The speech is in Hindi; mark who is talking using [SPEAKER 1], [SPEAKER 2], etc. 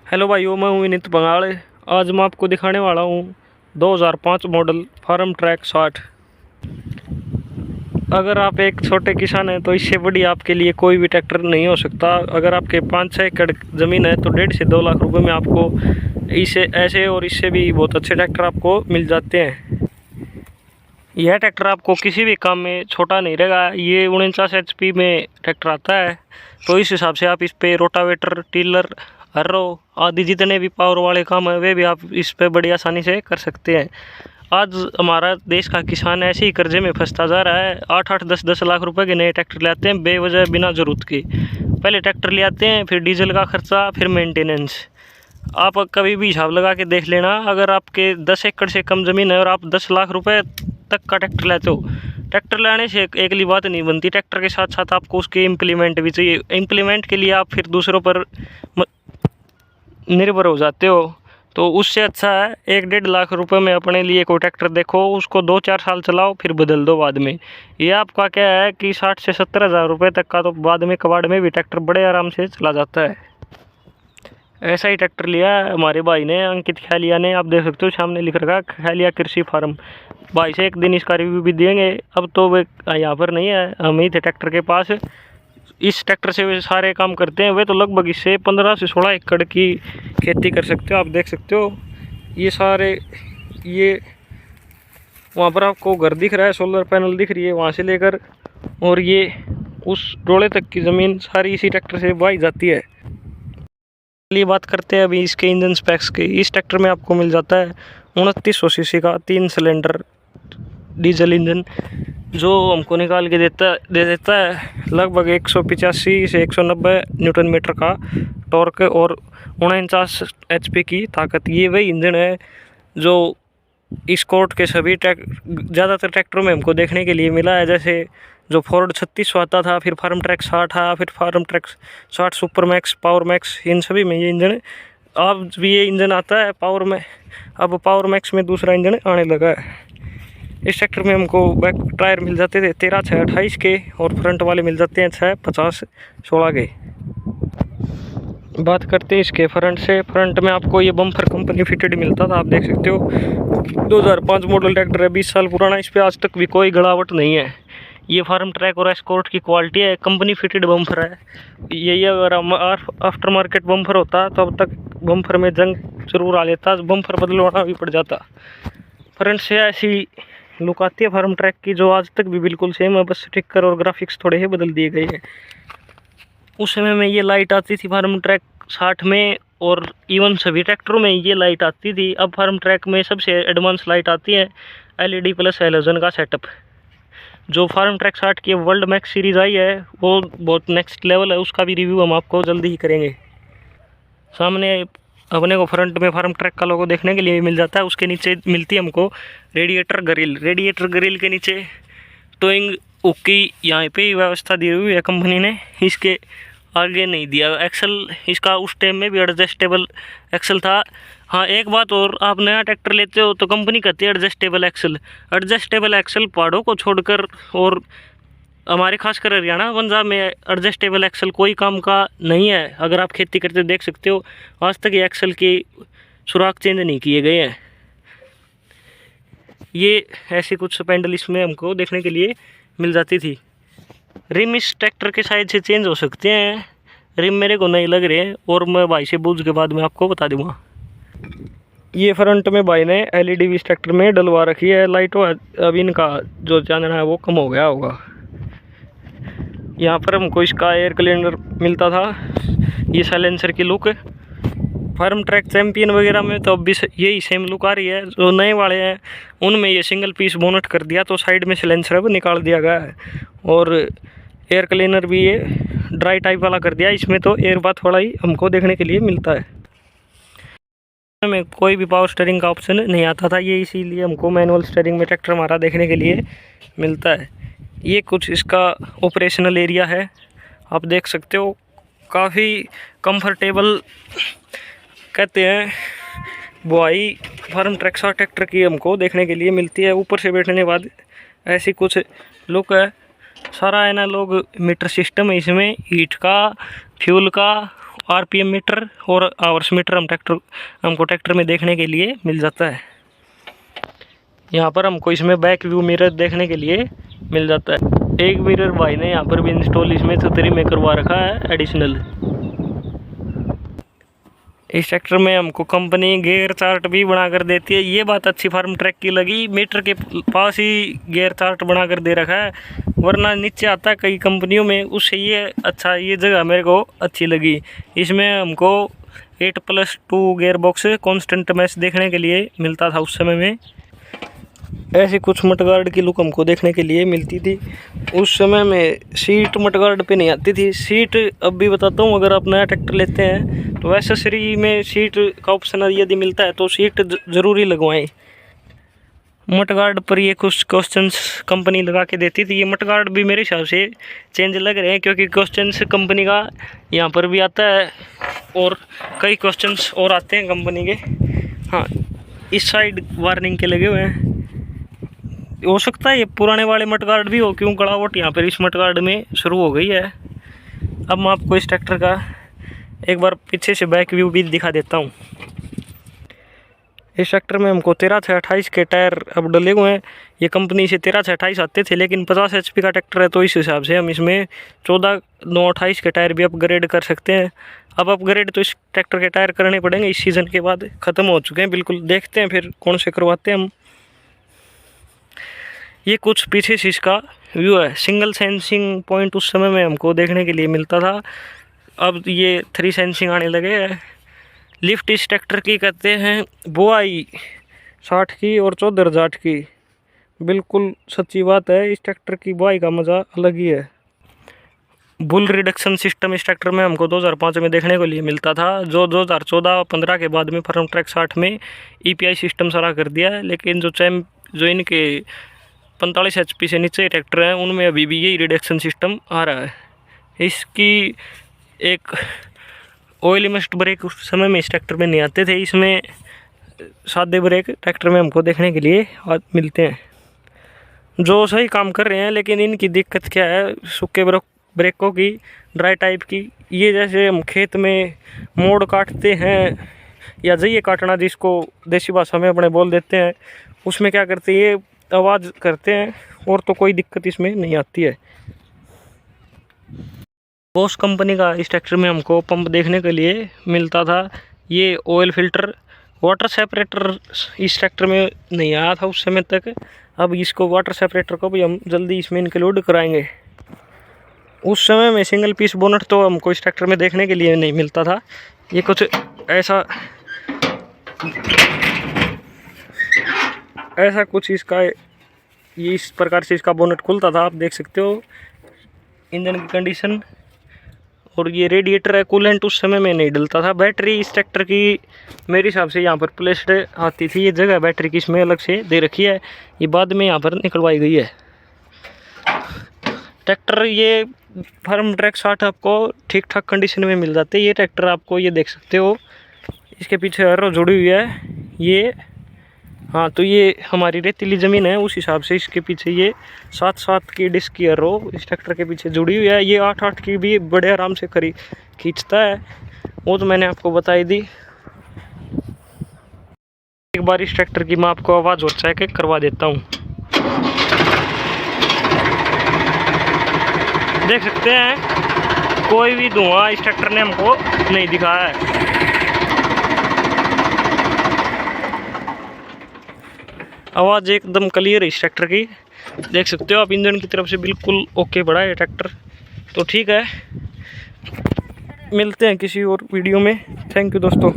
[SPEAKER 1] हेलो भाइयों, मैं हूँ विनीत बंगाल। आज मैं आपको दिखाने वाला हूँ 2005 मॉडल फार्म ट्रैक 60। अगर आप एक छोटे किसान हैं तो इससे बड़ी आपके लिए कोई भी ट्रैक्टर नहीं हो सकता। अगर आपके 5-6 एकड़ ज़मीन है तो 1.5 से 2 लाख रुपए में आपको इसे ऐसे और इससे भी बहुत अच्छे ट्रैक्टर आपको मिल जाते हैं। यह ट्रैक्टर आपको किसी भी काम में छोटा नहीं रहेगा। ये 49 HP में ट्रैक्टर आता है, तो इस हिसाब से आप इस पे रोटावेटर, टिलर, हर्रो आदि जितने भी पावर वाले काम है वे भी आप इस पे बड़ी आसानी से कर सकते हैं। आज हमारा देश का किसान ऐसे ही कर्जे में फंसता जा रहा है। 8-8, 10-10 लाख रुपए के नए ट्रैक्टर ले आते हैं बेवजह, बिना ज़रूरत के। पहले ट्रैक्टर ले आते हैं, फिर डीजल का खर्चा, फिर मेंटेनेंस। आप कभी भी हिसाब लगा के देख लेना, अगर आपके 10 एकड़ से कम ज़मीन है और आप 10 लाख रुपए तक का ट्रैक्टर लेते हो, ट्रैक्टर लाने से एकली बात नहीं बनती। ट्रैक्टर के साथ साथ आपको उसके इम्प्लीमेंट भी चाहिए। इम्प्लीमेंट के लिए आप फिर दूसरों पर निर्भर हो जाते हो। तो उससे अच्छा है 1-1.5 लाख रुपए में अपने लिए कोई ट्रैक्टर देखो, उसको 2-4 साल चलाओ, फिर बदल दो बाद में। ये आपका क्या है कि 60 से 70 हज़ार रुपये तक का तो बाद में कबाड़ में भी ट्रैक्टर बड़े आराम से चला जाता है। ऐसा ही ट्रैक्टर लिया है हमारे भाई ने, अंकित खैलिया ने। आप देख सकते हो सामने लिख रखा खैलिया कृषि फार्म। भाई से एक दिन इसका रिव्यू भी देंगे। अब तो वे यहाँ पर नहीं है, हम ही थे ट्रैक्टर के पास। इस ट्रैक्टर से वे सारे काम करते हैं। वे तो लगभग इससे 15 से 16 एकड़ की खेती कर सकते हो। आप देख सकते हो ये सारे, ये वहाँ पर आपको घर दिख रहा है, सोलर पैनल दिख रही है वहाँ से लेकर, और ये उस डोले तक की ज़मीन सारी इसी ट्रैक्टर से वाही जाती है। चलिए बात करते हैं अभी इसके इंजन स्पेक्स की। इस ट्रैक्टर में आपको मिल जाता है 2900 सीसी का 3 सिलेंडर डीजल इंजन, जो हमको निकाल के दे देता है लगभग 185 से 190 न्यूटन मीटर का टॉर्क और 49 HP की ताकत। ये वही इंजन है जो इस्कॉर्ट के सभी ज़्यादातर ट्रैक्टरों में हमको देखने के लिए मिला है। जैसे जो फोर्ड 3600 आता था, फिर फार्म ट्रैक 60 था, फिर Farmtrac 60 super max, power max, इन सभी में ये इंजन, अब भी ये इंजन आता है पावर में। अब पावर मैक्स में दूसरा इंजन आने लगा है। इस ट्रैक्टर में हमको बैक टायर मिल जाते थे 13/6/28 के, और फ्रंट वाले मिल जाते हैं 6/50/16 के। बात करते हैं इसके फ्रंट से। फ्रंट में आपको ये बम्पर कंपनी फिटेड मिलता था। आप देख सकते हो 2005 मॉडल ट्रैक्टर है, 20 साल पुराना। इस पर आज तक भी कोई गड़ावट नहीं है। ये फार्म ट्रैक और एस्कॉर्ट की क्वालिटी है, कंपनी फिटेड बम्पर है। यही अगर आफ्टर मार्केट बम्पर होता तो अब तक बम्पर में जंग जरूर आ लेता, बम्पर बदलवाना भी पड़ जाता। फ्रंट से ऐसी लुक आती है फार्म ट्रैक की जो आज तक भी बिल्कुल सेम है, बस स्टिकर और ग्राफिक्स थोड़े ही बदल दिए गए हैं। उस समय में ये लाइट आती थी फार्म ट्रैक 60 में, और इवन सभी ट्रैक्टरों में ये लाइट आती थी। अब फार्म ट्रैक में सबसे एडवांस लाइट आती है LED प्लस हैलोजन का सेटअप। जो फार्म ट्रैक 60 की वर्ल्ड मैक्स सीरीज़ आई है वो बहुत नेक्स्ट लेवल है, उसका भी रिव्यू हम आपको जल्दी ही करेंगे। सामने अपने को फ्रंट में फार्म ट्रैक का लोगो देखने के लिए मिल जाता है। उसके नीचे मिलती है हमको रेडिएटर ग्रिल। रेडिएटर ग्रिल के नीचे टोइंग हुक की यहाँ पे ही व्यवस्था दी हुई है कंपनी ने, इसके आगे नहीं दिया। एक्सल इसका उस टाइम में भी एडजस्टेबल एक्सल था। हाँ, एक बात और, आप नया ट्रैक्टर लेते हो तो कंपनी कहती है एडजस्टेबल एक्सल। एडजस्टेबल एक्सल पहाड़ों को छोड़कर और हमारे खासकर हरियाणा पंजाब में एडजस्टेबल एक्सल कोई काम का नहीं है। अगर आप खेती करते देख सकते हो, आज तक ये एक्सल के सुराख चेंज नहीं किए गए हैं। ये ऐसी कुछ स्पेंडल इसमें हमको देखने के लिए मिल जाती थी। रिम इस ट्रैक्टर के साइड से चेंज हो सकते हैं। रिम मेरे को नहीं लग रहे हैं, और मैं भाई से पूछ के बाद में आपको बता दूँगा। ये फ्रंट में भाई ने LED भी इस ट्रैक्टर में डलवा रखी है। लाइटों अब इनका जो चांदना है वो कम हो गया होगा। यहाँ पर हमको इसका एयर क्लीनर मिलता था, ये साइलेंसर की लुक। फार्म ट्रैक चैम्पियन वगैरह में तो अब भी यही सेम लुक आ रही है। जो नए वाले हैं उनमें ये सिंगल पीस बोनट कर दिया, तो साइड में सिलेंसर अब निकाल दिया गया है, और एयर क्लीनर भी ये ड्राई टाइप वाला कर दिया। इसमें तो एयर बाथ वाला ही हमको देखने के लिए मिलता है। में कोई भी पावर स्टीयरिंग का ऑप्शन नहीं आता था, ये इसीलिए हमको मैनुअल स्टीयरिंग में ट्रैक्टर हमारा देखने के लिए मिलता है। ये कुछ इसका ऑपरेशनल एरिया है, आप देख सकते हो। काफ़ी कंफर्टेबल कहते हैं बुआई फार्म ट्रैक 60 ट्रैक्टर की हमको देखने के लिए मिलती है। ऊपर से बैठने के बाद ऐसी कुछ लुक है। सारा एनालॉग मीटर सिस्टम है इसमें, हीट का, फ्यूल का आरपीएम मीटर और आवर्स मीटर हमको ट्रैक्टर में देखने के लिए मिल जाता है। यहाँ पर हमको इसमें बैक व्यू मिरर देखने के लिए मिल जाता है। एक मिरर भाई ने यहाँ पर भी इंस्टॉल इसमें छतरी में करवा रखा है एडिशनल। इस ट्रैक्टर में हमको कंपनी गियर चार्ट भी बना कर देती है। ये बात अच्छी फार्म ट्रैक की लगी, मीटर के पास ही गियर चार्ट बना कर दे रखा है, वरना नीचे आता है कई कंपनियों में, उससे ये अच्छा ये जगह मेरे को अच्छी लगी। इसमें हमको 8+2 गियर बॉक्स कॉन्स्टेंट मैश देखने के लिए मिलता था उस समय में। ऐसी कुछ मडगार्ड की लुक हमको देखने के लिए मिलती थी। उस समय में सीट मडगार्ड पे नहीं आती थी। सीट अब भी बताता हूँ, अगर आप नया ट्रैक्टर लेते हैं तो एक्सेसरी में सीट का ऑप्शन यदि मिलता है तो सीट ज़रूरी लगवाएं। मडगार्ड पर ये कुछ क्वेश्चंस कंपनी लगा के देती थी। ये मडगार्ड भी मेरे हिसाब से चेंज लग रहे हैं, क्योंकि क्वेश्चंस कंपनी का यहाँ पर भी आता है और कई क्वेश्चंस और आते हैं कंपनी के। हाँ, इस साइड वार्निंग के लगे हुए हैं। हो सकता है ये पुराने वाले मडगार्ड भी हो, क्यों गड़ावट यहाँ पर इस मडगार्ड में शुरू हो गई है। अब मैं आपको इस ट्रैक्टर का एक बार पीछे से बैक व्यू भी दिखा देता हूँ। इस ट्रैक्टर में हमको 13/28 के टायर अब डले हुए हैं। ये कंपनी से 13/28 आते थे, लेकिन 50 HP का ट्रैक्टर है तो इस हिसाब से हम इसमें 14/9/28 के टायर भी अपग्रेड कर सकते हैं। अब अपग्रेड तो इस ट्रैक्टर के टायर करने पड़ेंगे, इस सीज़न के बाद ख़त्म हो चुके हैं बिल्कुल। देखते हैं फिर कौन से करवाते हैं हम। ये कुछ पीछे से इसका व्यू है। सिंगल सेंसिंग पॉइंट उस समय में हमको देखने के लिए मिलता था, अब ये 3 सेंसिंग आने लगे हैं। लिफ्ट इस ट्रैक्टर की कहते हैं बुआई 60 की और 14 जाट की। बिल्कुल सच्ची बात है, इस ट्रैक्टर की बुआई का मज़ा अलग ही है। बुल रिडक्शन सिस्टम इस ट्रैक्टर में हमको 2005 में देखने को लिए मिलता था, जो 2014-15 के बाद में फार्म ट्रैक 60 में EPI सिस्टम सारा कर दिया है। लेकिन जो इनके 45 HP से नीचे ट्रैक्टर हैं उनमें अभी भी यही रिडक्शन सिस्टम आ रहा है। इसकी एक ऑयल मस्ट ब्रेक उस समय में इस ट्रैक्टर में नहीं आते थे, इसमें सादे ब्रेक ट्रैक्टर में हमको देखने के लिए मिलते हैं, जो सही काम कर रहे हैं। लेकिन इनकी दिक्कत क्या है, सूखे ब्रेकों की, ड्राई टाइप की। ये जैसे हम खेत में मोड़ काटते हैं या जइए काटना जिसको देसी भाषा में अपने बोल देते हैं, उसमें क्या करते हैं ये आवाज़ करते हैं, और तो कोई दिक्कत इसमें नहीं आती है। बॉश कंपनी का इस ट्रैक्टर में हमको पंप देखने के लिए मिलता था। ये ऑयल फिल्टर, वाटर सेपरेटर इस ट्रैक्टर में नहीं आया था उस समय तक। अब इसको वाटर सेपरेटर को भी हम जल्दी इसमें इंक्लूड कराएंगे। उस समय में सिंगल पीस बोनट तो हमको इस ट्रैक्टर में देखने के लिए नहीं मिलता था। ये कुछ ऐसा कुछ इसका, ये इस प्रकार से इसका बोनट खुलता था, आप देख सकते हो। इंजन की कंडीशन और ये रेडिएटर है, कूलेंट उस समय में नहीं डलता था। बैटरी इस ट्रैक्टर की मेरे हिसाब से यहाँ पर प्लेस्ड आती थी, ये जगह बैटरी की इसमें अलग से दे रखी है, ये बाद में यहाँ पर निकलवाई गई है। ट्रैक्टर ये फार्म ट्रैक 60 आपको ठीक ठाक कंडीशन में मिल जाते हैं। ये ट्रैक्टर आपको ये देख सकते हो, इसके पीछे एरो जुड़ी हुई है ये। हाँ, तो ये हमारी रेतीली ज़मीन है, उस हिसाब से इसके पीछे ये 7-7 की डिस्क की एरो इस ट्रैक्टर के पीछे जुड़ी हुई है। ये 8-8 की भी बड़े आराम से खींचता है, वो तो मैंने आपको बताई दी। एक बार इस ट्रैक्टर की मैं आपको आवाज़ और चेक करवा देता हूँ। देख सकते हैं कोई भी धुआं इस ट्रैक्टर ने हमको नहीं दिखाया है। आवाज़ एकदम क्लियर है इस ट्रैक्टर की, देख सकते हो आप। इंजन की तरफ से बिल्कुल ओके पड़ा है ट्रैक्टर, तो ठीक है। मिलते हैं किसी और वीडियो में। थैंक यू दोस्तों।